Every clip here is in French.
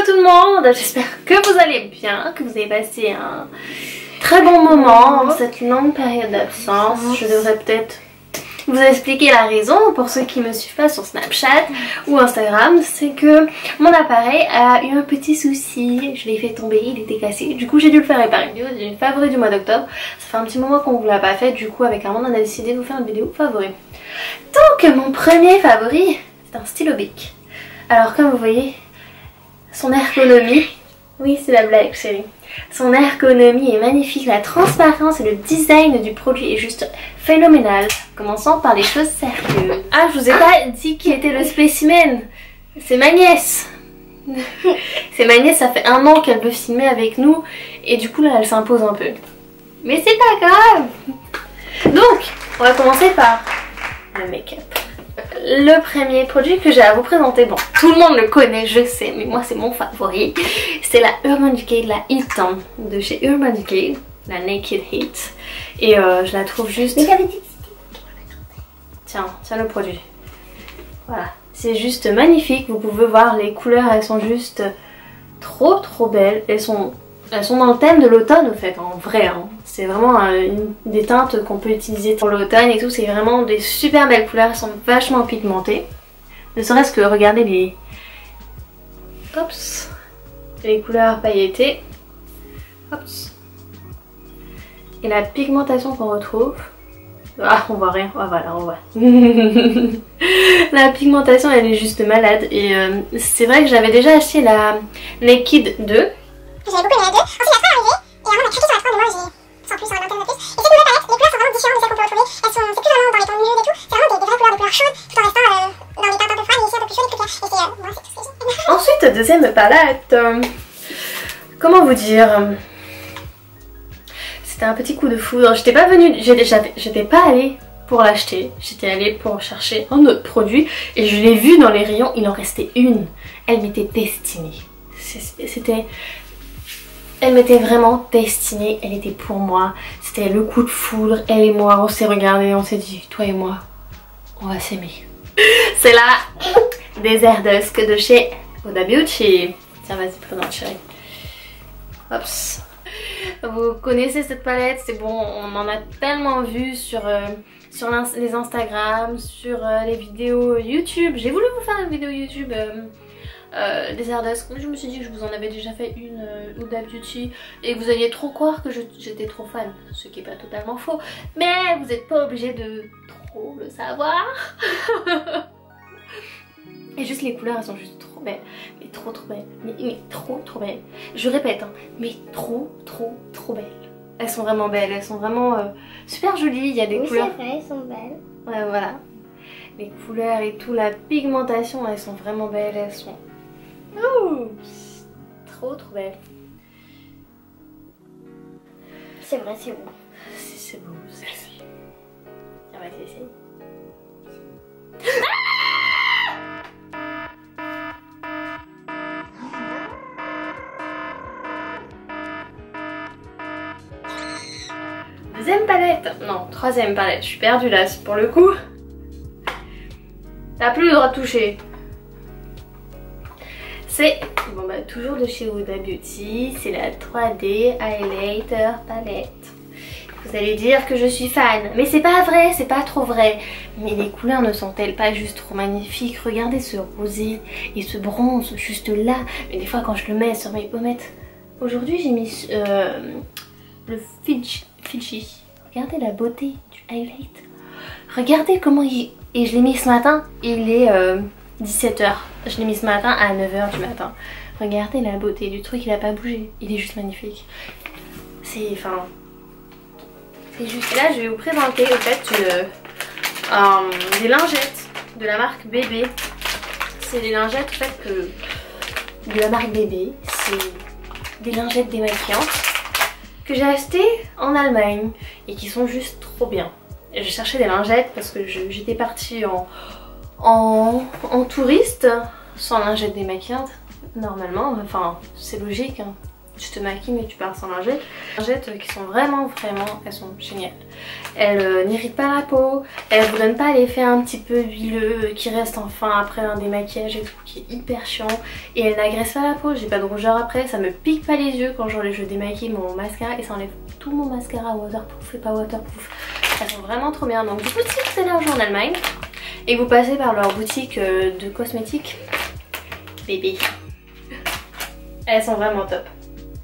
Hello tout le monde, j'espère que vous allez bien, que vous avez passé un très bon moment en cette longue période d'absence. Je devrais peut-être vous expliquer la raison pour ceux qui me suivent pas sur Snapchat ou Instagram. C'est que mon appareil a eu un petit souci, je l'ai fait tomber, il était cassé. Du coup j'ai dû le faire réparer. J'ai une favori du mois d'octobre. Ça fait un petit moment qu'on vous l'a pas fait, du coup avec Armand on a décidé de vous faire une vidéo favori. Donc mon premier favori, c'est un stylo Bic. Alors comme vous voyez, son ergonomie, oui c'est la blague chérie, son ergonomie est magnifique, la transparence et le design du produit est juste phénoménal. Commençons par les choses sérieuses. Ah, je vous ai pas dit qui était le spécimen, c'est ma nièce. C'est ma nièce, ça fait 1 an qu'elle veut filmer avec nous et du coup là elle s'impose un peu. Mais c'est pas grave. Donc, on va commencer par le make-up. Le premier produit que j'ai à vous présenter, bon, tout le monde le connaît, je sais, mais moi c'est mon favori. C'est la Urban Decay, la Heat de chez Urban Decay, la Naked Heat. Et je la trouve juste... Tiens le produit. Voilà, c'est juste magnifique, vous pouvez voir les couleurs, elles sont juste trop belles. Elles sont dans le thème de l'automne en fait, en vrai. Hein. C'est vraiment des teintes qu'on peut utiliser pour l'automne et tout. C'est vraiment des super belles couleurs, elles sont vachement pigmentées. Ne serait-ce que regarder les couleurs pailletées. Hops. Et la pigmentation qu'on retrouve. Ah, on voit rien. Ah, voilà, on voit. La pigmentation, elle est juste malade. Et c'est vrai que j'avais déjà acheté la Naked 2. J'avais beaucoup aimé la 2, ensuite la 3 est arrivée, et vraiment on a craqué sur la 3 mais moi j'ai sans plus sur l'intérêt de plus. Et cette nouvelle palette, les couleurs sont vraiment différentes de celles qu'on peut retrouver, c'est plus vraiment dans les tons nudes et tout, c'est vraiment des vraies couleurs, des couleurs chaudes, tout en restant dans les teintes un peu froides et ici un peu plus chaudes et plus claires. Et moi c'est tout ce que j'ai. Ensuite, deuxième palette, comment vous dire, c'était un petit coup de foudre. J'étais pas venue, j'étais pas allée pour l'acheter, j'étais allée pour chercher un autre produit et je l'ai vu dans les rayons, il en restait une, elle m'était destinée. Elle m'était vraiment destinée, elle était pour moi, c'était le coup de foudre, elle et moi, on s'est regardé, on s'est dit, toi et moi, on va s'aimer. C'est la Desert Dusk de chez Huda Beauty. Tiens, vas-y, présente chérie. Hops. Vous connaissez cette palette, c'est bon, on en a tellement vu sur les Instagram, sur les vidéos YouTube. J'ai voulu vous faire une vidéo YouTube Desert Dusk, mais je me suis dit que je vous en avais déjà fait une Huda Beauty et que vous alliez trop croire que j'étais trop fan, ce qui est pas totalement faux, mais vous n'êtes pas obligé de trop le savoir. Et juste les couleurs elles sont juste trop belles, mais trop belles, mais trop belles. Je répète, hein, mais trop belles. Elles sont vraiment belles, elles sont vraiment super jolies, il y a des couleurs. Oui c'est vrai, elles sont belles. Ouais voilà, les couleurs et tout, la pigmentation, elles sont vraiment belles, elles sont... Ouh, trop belles. C'est vrai, c'est beau. C'est beau, c'est beau. On va essayer. Deuxième palette, non, troisième palette, je suis perdue là, pour le coup. T'as plus le droit de toucher. C'est, bon bah toujours de chez Huda Beauty, c'est la 3D Highlighter Palette. Vous allez dire que je suis fan, mais c'est pas vrai, c'est pas trop vrai. Mais les couleurs ne sont-elles pas juste trop magnifiques? Regardez ce rosé et ce bronze juste là. Mais des fois quand je le mets sur mes pommettes. Aujourd'hui j'ai mis le Fiji. Regardez la beauté du highlight. Regardez comment il... Et je l'ai mis ce matin, il est 17 h. Je l'ai mis ce matin à 9 h du matin. Regardez la beauté du truc, il a pas bougé. Il est juste magnifique. C'est... Enfin... C'est juste... Et là je vais vous présenter au fait des lingettes de la marque Bébé. C'est des lingettes en fait de la marque Bébé. C'est des lingettes démaquillantes que j'ai achetées en Allemagne et qui sont juste trop bien. Et je cherchais des lingettes parce que j'étais partie en touriste sans lingettes démaquillantes normalement, enfin c'est logique hein. tu te maquilles mais tu pars sans lingettes. Les lingettes qui sont vraiment, elles sont géniales. Elles n'irritent pas la peau, elles vous donnent pas l'effet un petit peu huileux qui reste enfin après un démaquillage et tout, qui est hyper chiant. Et elles n'agressent pas la peau, j'ai pas de rougeur après, ça me pique pas les yeux quand je démaquille mon mascara et ça enlève tout mon mascara waterproof et pas waterproof. Elles sont vraiment trop bien. Donc du coup si vous allez un jour en Allemagne et que vous passez par leur boutique de cosmétiques, bébé, elles sont vraiment top.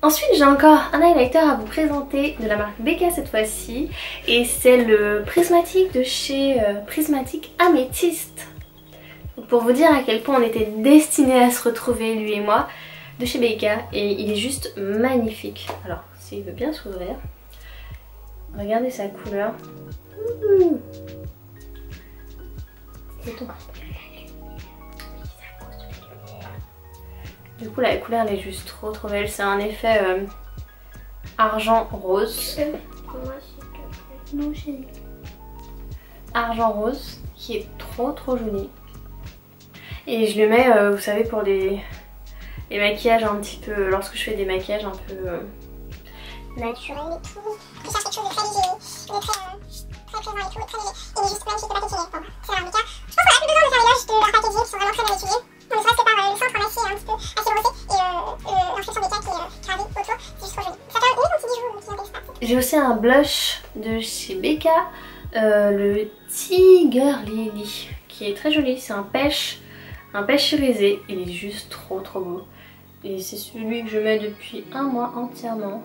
Ensuite j'ai encore un highlighter à vous présenter de la marque Becca cette fois-ci et c'est le prismatique de chez Prismatic Amethyst. Pour vous dire à quel point on était destinés à se retrouver lui et moi, de chez Becca, et il est juste magnifique. Alors s'il veut bien s'ouvrir, regardez sa couleur. Du coup la couleur elle est juste trop belle, c'est un effet argent rose. Argent rose qui est trop joli. Et je le mets, vous savez, pour les maquillages un petit peu, lorsque je fais des maquillages un peu naturels et tout. Je cherche quelque chose de très léger, de très présent et tout, très léger. Et juste magnifique de packaging. Bon, c'est la Becca. Je pense qu'on a plus besoin de faire l'éloge de leur packaging qui sont vraiment très bien étudiés. Ne serait-ce que par le centre en acier un petit peu assez brossé et l'inscription Becca qui est gravée autour, c'est juste trop joli. Ça fait un petit bijou qui vient d'extra. J'ai aussi un blush de chez Becca, le Tiger Lily, qui est très joli, c'est un pêche irisé, il est juste trop beau. Et c'est celui que je mets depuis un mois entièrement,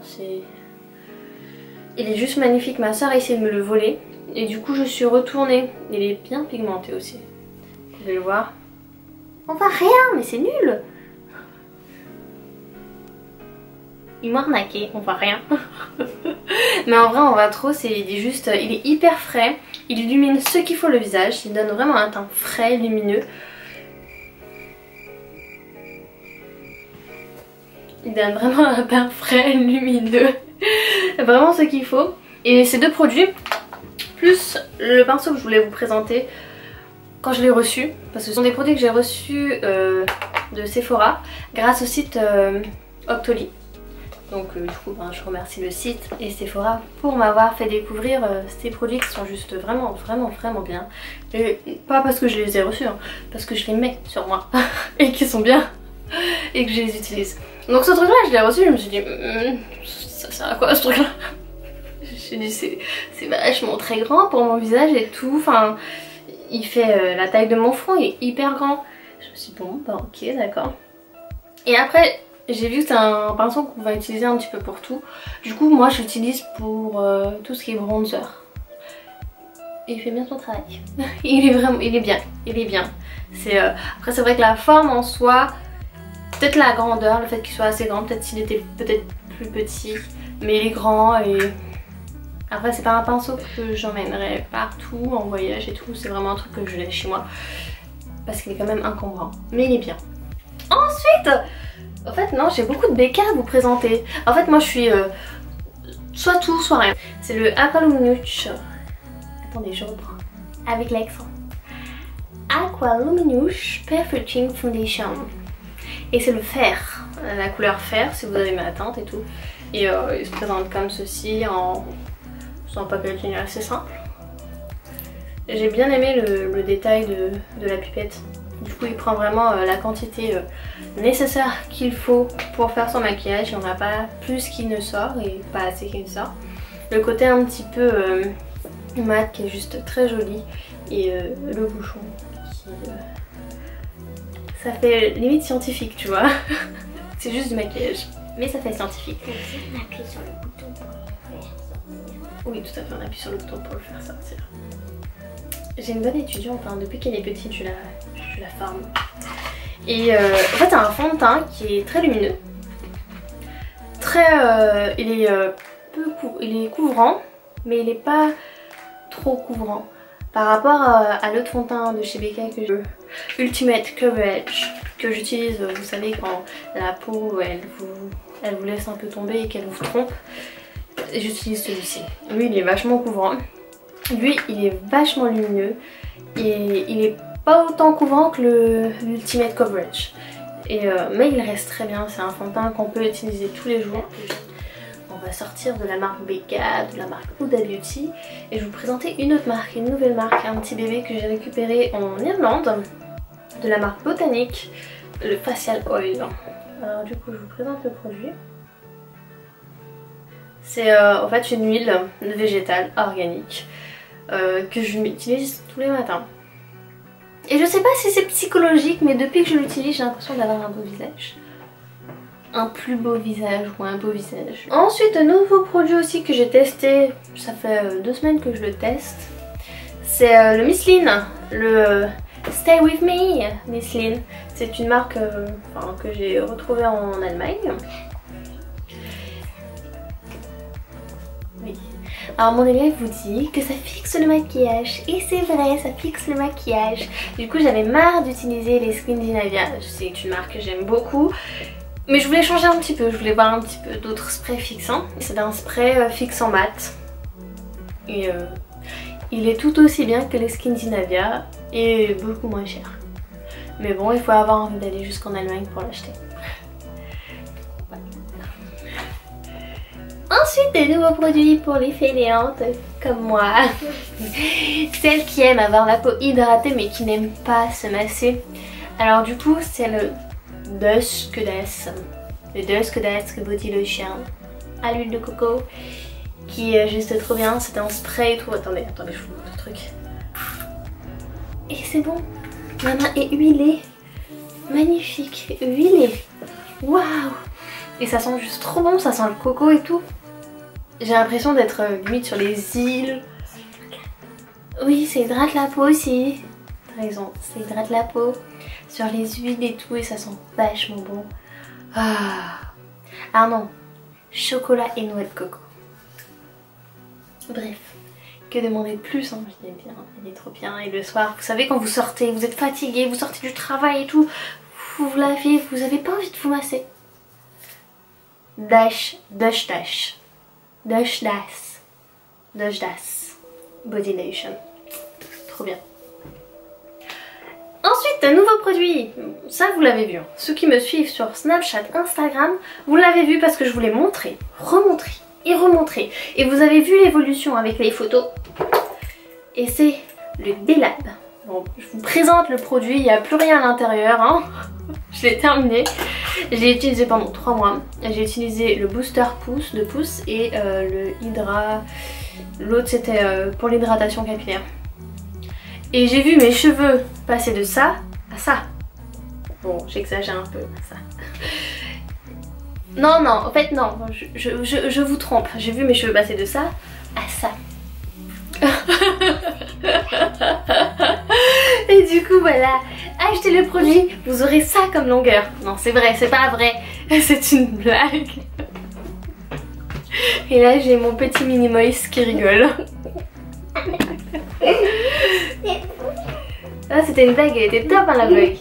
il est juste magnifique. Ma soeur a essayé de me le voler et du coup je suis retournée, il est bien pigmenté aussi, vous pouvez le voir. On voit rien, mais c'est nul. Il m'a arnaqué, on voit rien. Mais en vrai on voit trop, il est hyper frais, il illumine ce qu'il faut le visage, il donne vraiment un teint frais, lumineux. Il donne vraiment un teint frais, lumineux, vraiment ce qu'il faut. Et ces deux produits, plus le pinceau que je voulais vous présenter quand je l'ai reçu, parce que ce sont des produits que j'ai reçus de Sephora grâce au site Octoly. Donc du coup je remercie le site et Sephora pour m'avoir fait découvrir ces produits qui sont juste vraiment bien. Et pas parce que je les ai reçus, hein, parce que je les mets sur moi et qu'ils sont bien et que je les utilise. Donc ce truc là je l'ai reçu, je me suis dit ça sert à quoi ce truc là. Je me suis dit c'est vachement très grand pour mon visage et tout, enfin il fait la taille de mon front, il est hyper grand. Je me suis dit bon bah ok d'accord. Et après j'ai vu que c'est un pinceau qu'on va utiliser un petit peu pour tout. Du coup moi je l'utilise pour tout ce qui est bronzer. Et il fait bien son travail. il est bien. Après c'est vrai que la forme en soi, peut-être la grandeur, le fait qu'il soit assez grand, peut-être s'il était plus petit, mais il est grand et après c'est pas un pinceau que j'emmènerais partout en voyage et tout, c'est vraiment un truc que je laisse chez moi parce qu'il est quand même encombrant, mais il est bien. Ensuite, en fait non, j'ai beaucoup de Becca à vous présenter. En fait moi je suis soit tout soit rien. C'est le Aqualuminous, attendez je reprends avec l'accent, Aqualuminous Perfecting Foundation. Et c'est le fer, la couleur fer si vous avez ma teinte et tout. Et il se présente comme ceci en un packaging assez simple. J'ai bien aimé le détail de la pipette. Du coup il prend vraiment la quantité nécessaire qu'il faut pour faire son maquillage. Il n'y en a pas plus qui ne sort et pas assez qui ne sort. Le côté un petit peu mat qui est juste très joli. Et le bouchon qui... ça fait limite scientifique tu vois. C'est juste du maquillage mais ça fait scientifique. On appuie sur le bouton pour le faire sortir. Oui tout à fait, on appuie sur le bouton pour le faire sortir. J'ai une bonne étudiante, hein. Depuis qu'elle est petite je la forme. Et en fait c'est un fond de teint qui est très lumineux. Il est couvrant mais il n'est pas trop couvrant. Par rapport à l'autre fond de teint de chez Becca que je Ultimate Coverage, que j'utilise, vous savez quand la peau elle vous laisse un peu tomber et qu'elle vous trompe, j'utilise celui-ci. Lui il est vachement couvrant, lui il est vachement lumineux et il est pas autant couvrant que l'Ultimate Coverage. Mais il reste très bien, c'est un fond de teint qu'on peut utiliser tous les jours. On va sortir de la marque Becca, de la marque Huda Beauty et je vais vous présenter une autre marque, une nouvelle marque, un petit bébé que j'ai récupéré en Irlande de la marque Botanique, le Facial Oil. Alors du coup je vous présente le produit. C'est en fait une huile végétale organique que je m'utilise tous les matins. Et je sais pas si c'est psychologique mais depuis que je l'utilise j'ai l'impression d'avoir un beau visage. Un plus beau visage ou un beau visage. Ensuite un nouveau produit aussi que j'ai testé, ça fait 2 semaines que je le teste. C'est le Misseline, le Stay With Me Misseline. C'est une marque que j'ai retrouvée en Allemagne. Oui. Alors mon élève vous dit que ça fixe le maquillage et c'est vrai, ça fixe le maquillage. Du coup j'avais marre d'utiliser les Skindinavia, c'est une marque que j'aime beaucoup. Mais je voulais changer un petit peu, je voulais voir un petit peu d'autres sprays fixants. C'est un spray fixant mat. Et il est tout aussi bien que les Skindinavia et beaucoup moins cher. Mais bon, il faut avoir envie d'aller jusqu'en Allemagne pour l'acheter. Ensuite, des nouveaux produits pour les fainéantes comme moi. Celles qui aiment avoir la peau hydratée mais qui n'aiment pas se masser. Alors du coup, c'est le Dusk Das, le Dusk Das Body Lotion à l'huile de coco qui est juste trop bien. C'est un spray et tout. Attendez, je vous montre le truc. Et c'est bon, ma main est huilée, magnifique, huilée. Waouh! Et ça sent juste trop bon, ça sent le coco et tout. J'ai l'impression d'être limite sur les îles. Oui, ça hydrate la peau aussi. T'as raison, ça hydrate la peau. Sur les huiles et tout et ça sent vachement bon. Ah non, chocolat et noix de coco. Bref, que demander de plus, hein, je l'aime bien, il est trop bien. Et le soir, vous savez quand vous sortez, vous êtes fatigué, vous sortez du travail et tout, vous vous lavez, vous avez pas envie de vous masser. Dash Das Body Lotion. Trop bien. Ensuite, un nouveau produit, ça vous l'avez vu, hein. Ceux qui me suivent sur Snapchat, Instagram, vous l'avez vu parce que je vous l'ai montré, remontré et remontré. Et vous avez vu l'évolution avec les photos. Et c'est le Delab. Bon, je vous présente le produit, il n'y a plus rien à l'intérieur, hein. Je l'ai terminé. Je l'ai utilisé pendant 3 mois. J'ai utilisé le booster de pouce et le Hydra. L'autre c'était pour l'hydratation capillaire. Et j'ai vu mes cheveux passer de ça à ça. Bon, j'exagère un peu, ça. Non, en fait non, je vous trompe. J'ai vu mes cheveux passer de ça à ça. Et du coup voilà, achetez le produit, vous aurez ça comme longueur. Non c'est vrai, c'est pas vrai, c'est une blague. Et là j'ai mon petit mini Moïse qui rigole. Ah c'était une blague, elle était top hein la blague.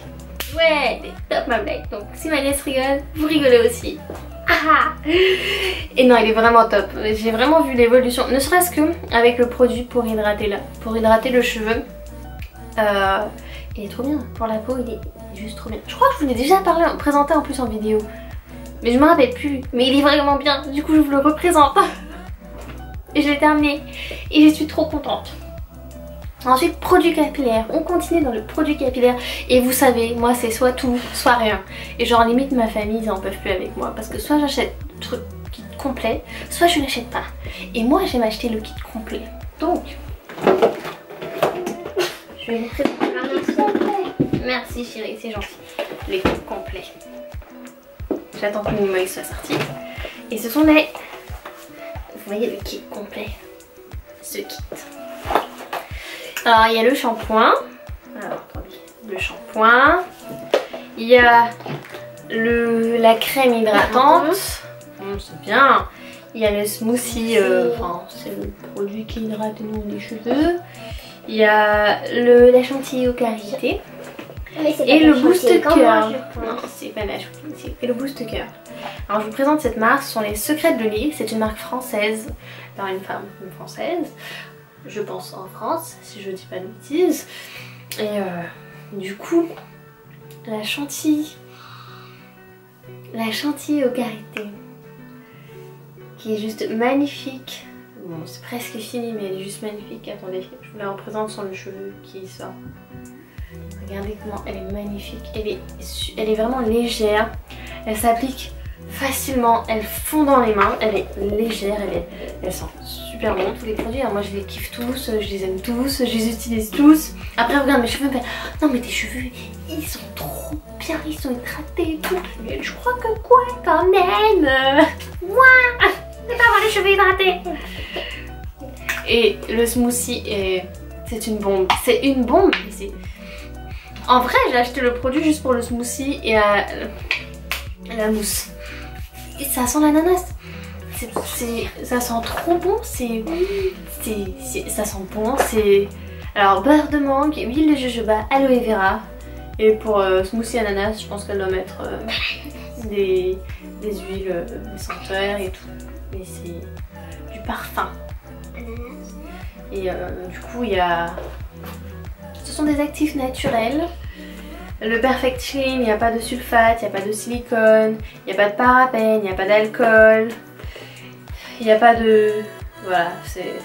Ouais, elle était top ma blague. Donc si ma nièce rigole, vous rigolez aussi. Ah. Et non il est vraiment top. J'ai vraiment vu l'évolution, ne serait-ce que avec le produit pour hydrater le cheveu. Il est trop bien, pour la peau il est juste trop bien. Je crois que je vous l'ai déjà présenté en plus en vidéo. Mais je me rappelle plus, mais il est vraiment bien. Du coup je vous le représente. Et je l'ai terminé. Et je suis trop contente. Ensuite, produit capillaire. On continue dans le produit capillaire. Et vous savez, moi c'est soit tout, soit rien. Et genre limite ma famille ils en peuvent plus avec moi. Parce que soit j'achète le truc kit complet, soit je l'achète pas. Et moi j'aime acheter le kit complet. Donc, je vais vous présenter le kit complet. Merci chérie, c'est gentil. Le kit complet. J'attends que mon Moïse soit sorti. Et ce sont les... Vous voyez le kit complet. Ce kit. Alors il y a le shampoing. Alors attendez. Le shampoing. Il y a la crème hydratante. C'est bien. Il y a le smoothie. Enfin c'est le produit qui hydrate nous les cheveux. Il y a la chantilly au karité. Et le boost cœur. Non, c'est pas la chantilly. Et le boost cœur. Alors je vous présente cette marque, ce sont les Secrets de Lily. C'est une marque française. Par une femme française. Je pense en France, si je dis pas de bêtises. Et du coup, la chantilly la chantilly au karité, qui est juste magnifique. Bon, c'est presque fini, mais elle est juste magnifique. Attendez, je vous la représente sur le cheveu qui sort. Regardez comment elle est magnifique. Elle est vraiment légère. Elle s'applique facilement. Elle fond dans les mains. Elle est légère. Elle sent super bon. Tous les produits, alors moi je les kiffe tous. Je les aime tous. Je les utilise tous. Après, regarde mes cheveux. Non, mais tes cheveux, ils sont trop bien. Ils sont hydratés et tout. Mais je crois que quoi, quand même. Moi, je vais pas avoir les cheveux hydratés. Et le smoothie, c'est une bombe. C'est une bombe. En vrai, j'ai acheté le produit juste pour le smoothie et la mousse. Et ça sent l'ananas. Ça sent trop bon. Ça sent bon. Alors beurre de mangue, huile de jojoba, aloe vera. Et pour smoothie ananas, je pense qu'elle doit mettre des huiles, des senteurs et tout. Mais c'est du parfum. Et du coup, il y a... Ce sont des actifs naturels. Le Perfect Clean, il n'y a pas de sulfate, il n'y a pas de silicone, il n'y a pas de parabène, il n'y a pas d'alcool, il n'y a pas de... Voilà, c'est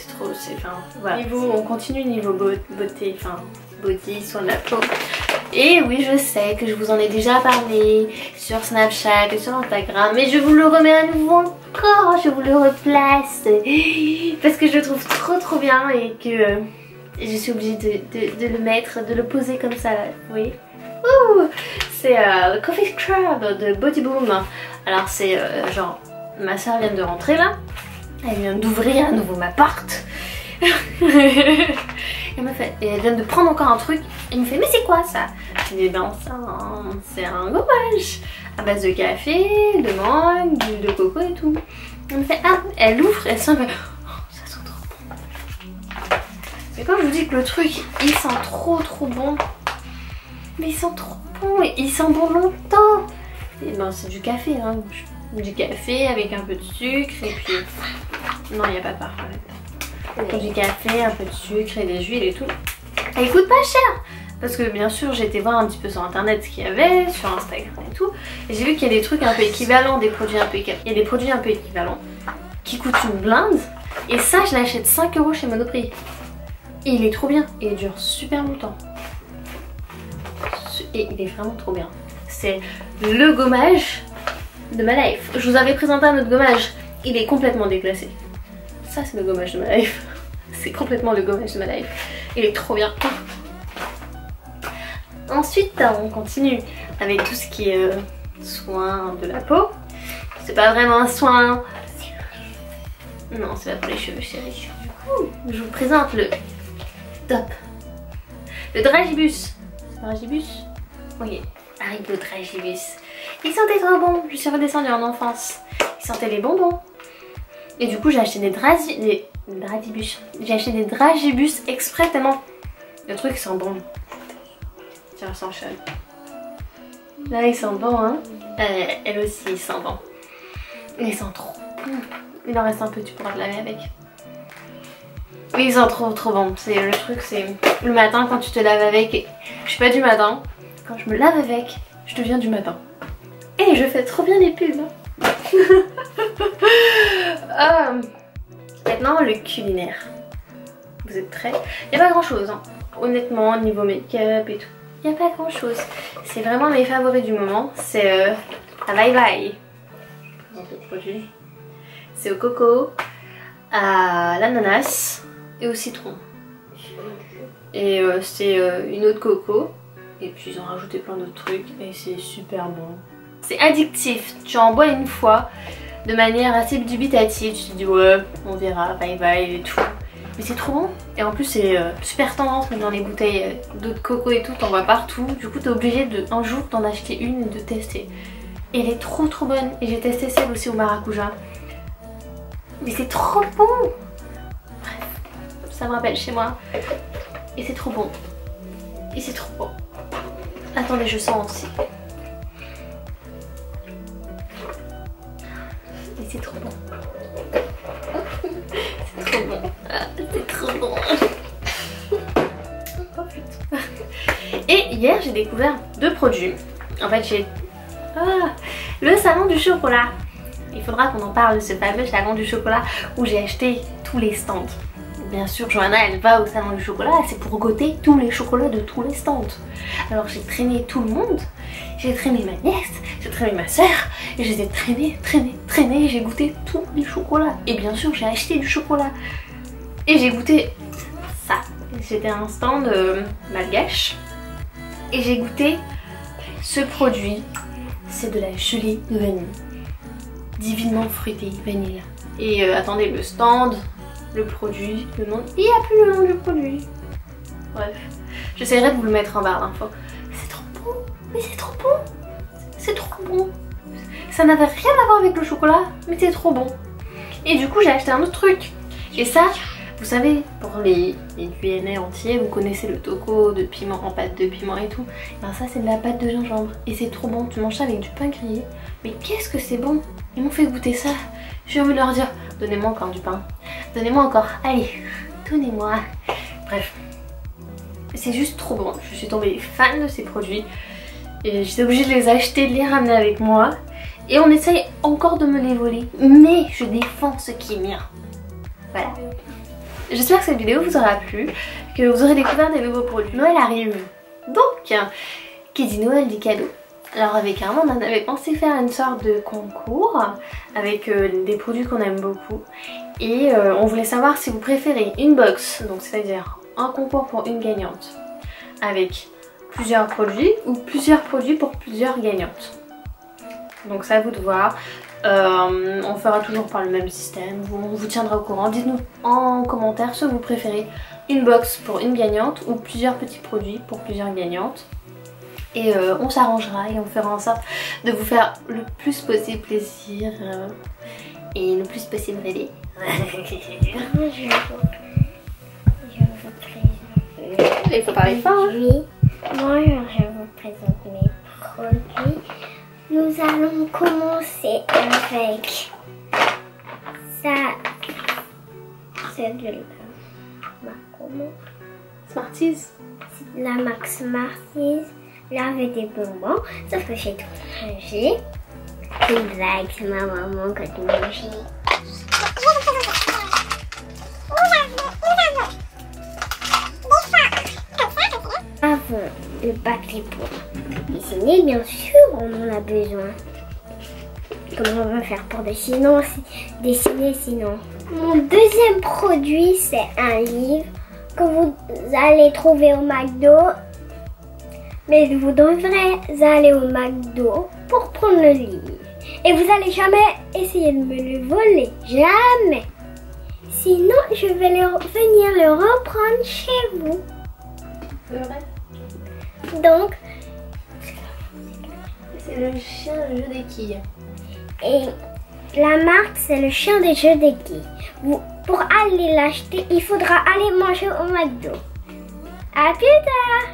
trop... Enfin, voilà. On continue niveau beauté, enfin, body, soin de la peau. Et oui, je sais que je vous en ai déjà parlé sur Snapchat et sur Instagram, mais je vous le remets à nouveau encore, je vous le replace, parce que je le trouve trop bien et que... je suis obligée de le mettre, de le poser comme ça là, vous voyez. C'est le Coffee Scrub de Body Boom. Alors c'est genre, ma soeur vient de rentrer là, elle vient d'ouvrir à nouveau ma porte. Elle vient de prendre encore un truc, elle me fait mais c'est quoi ça? Je dis ben c'est un gommage à base de café, de mangue, de coco et tout. Elle me fait ah, elle ouvre, elle sent, ça sent trop bon. Mais quand je vous dis que le truc il sent trop bon, mais il sent trop bon et il sent bon longtemps. Et ben c'est du café hein, du café avec un peu de sucre et puis non il n'y a pas de parfum là-dedans. Du café, un peu de sucre et des huiles et tout. Et il coûte pas cher parce que bien sûr j'ai été voir un petit peu sur internet ce qu'il y avait, sur Instagram et tout. Et j'ai vu qu'il y a des trucs un peu équivalents, il y a des produits un peu équivalents qui coûtent une blinde. Et ça je l'achète 5 € chez Monoprix. Et il est trop bien et il dure super longtemps. Et il est vraiment trop bien. C'est le gommage de ma life. Je vous avais présenté un autre gommage. Il est complètement déclassé. Ça c'est le gommage de ma life. C'est complètement le gommage de ma life. Il est trop bien. Ensuite on continue avec tout ce qui est soin de la peau. C'est pas vraiment un soin. Non c'est pas pour les cheveux chérie. Du coup je vous présente le top. Le Dragibus. Dragibus? Oui, Haribo Dragibus. Il sentait trop bon. Je suis redescendue en enfance. Il sentait les bonbons. Et du coup j'ai acheté des Dragibus. J'ai acheté des Dragibus exprès tellement le truc sent bon. Tiens, sans chale. Là il sent bon hein. Elle aussi il sent bon. Il sent trop bon. Il en reste un peu, tu pourras te laver avec. Oui, ils sont trop bons. C'est le truc, c'est le matin quand tu te laves avec. Je suis pas du matin. Quand je me lave avec, je deviens du matin. Et je fais trop bien les pubs. Maintenant, le culinaire. Vous êtes prêts? Il n'y a pas grand chose. Hein. Honnêtement, niveau make-up et tout. Il n'y a pas grand chose. C'est vraiment mes favoris du moment. C'est la Bye Bye. C'est au coco, à l'ananas et au citron. Et c'est une eau de coco. Et puis ils ont rajouté plein d'autres trucs et c'est super bon. C'est addictif, tu en bois une fois de manière assez dubitative, tu te dis ouais on verra, bye bye et tout. Mais c'est trop bon et en plus c'est super tendance dans les bouteilles d'eau de coco et tout, t'en vois partout. Du coup t'es obligé un jour d'en acheter une et de tester. Et elle est trop bonne et j'ai testé celle aussi au maracuja. Mais c'est trop bon. Bref, ça me rappelle chez moi. Et c'est trop bon. Et c'est trop bon. Attendez, je sens aussi. Et c'est trop bon. C'est trop bon. Ah, c'est trop bon. Oh putain. Et hier, j'ai découvert deux produits. En fait, Le salon du chocolat. Il faudra qu'on en parle de ce fameux salon du chocolat où j'ai acheté tous les stands. Bien sûr, Johanna, elle va au salon du chocolat, c'est pour goûter tous les chocolats de tous les stands. Alors j'ai traîné tout le monde, j'ai traîné ma nièce, j'ai traîné ma soeur, et je les ai traînés, j'ai goûté tous les chocolats. Et bien sûr, j'ai acheté du chocolat. Et j'ai goûté ça. C'était un stand malgache. Et j'ai goûté ce produit, c'est de la gelée de vanille. Divinement fruité, vanille. Et attendez, le stand, le produit, le nom, il n'y a plus le nom du produit. Bref, j'essaierai de vous le mettre en barre d'infos. C'est trop bon, mais c'est trop bon. C'est trop bon. Ça n'avait rien à voir avec le chocolat, mais c'est trop bon. Et du coup, j'ai acheté un autre truc. Et ça, vous savez, pour les Guyanais entiers, vous connaissez le toko de piment en pâte de piment et tout. Ben ça, c'est de la pâte de gingembre. Et c'est trop bon. Tu manges ça avec du pain grillé. Mais qu'est-ce que c'est bon. Ils m'ont fait goûter ça. J'ai envie de leur dire, donnez-moi encore du pain. Donnez-moi encore. Allez, donnez-moi. Bref. C'est juste trop bon. Je suis tombée fan de ces produits. Et j'étais obligée de les acheter, de les ramener avec moi. Et on essaye encore de me les voler. Mais je défends ce qui est mien. Voilà. J'espère que cette vidéo vous aura plu, que vous aurez découvert des nouveaux produits. Noël arrive. Donc, qui dit Noël dit cadeau. Alors avec Armand, on avait pensé faire une sorte de concours avec des produits qu'on aime beaucoup. Et on voulait savoir si vous préférez une box, donc c'est-à-dire un concours pour une gagnante, avec plusieurs produits ou plusieurs produits pour plusieurs gagnantes. Donc c'est à vous de voir. On fera toujours par le même système, on vous tiendra au courant. Dites-nous en commentaire ce que vous préférez, une box pour une gagnante ou plusieurs petits produits pour plusieurs gagnantes. Et on s'arrangera et on fera en sorte de vous faire le plus possible plaisir et le plus possible rêver. Il faut parler fort. Moi, je vous présente mes produits. Nous allons commencer avec ça. C'est de la Smarties. C'est de la marque Smarties. Là, avec des bonbons. Sauf que j'ai tout mangé. C'est une blague, c'est ma maman qui a tout mangé. Avant le papier pour dessiner, bien sûr, on en a besoin. Comment on va faire pour dessiner sinon? Mon deuxième produit, c'est un livre que vous allez trouver au McDo. Mais vous devrez aller au McDo pour prendre le livre. Et vous n'allez jamais essayer de me le voler. Jamais. Sinon, je vais venir le reprendre chez vous. Donc, c'est le chien de jeu des quilles. Et la marque, c'est le chien des jeux des quilles. Pour aller l'acheter, il faudra aller manger au McDo. À plus tard.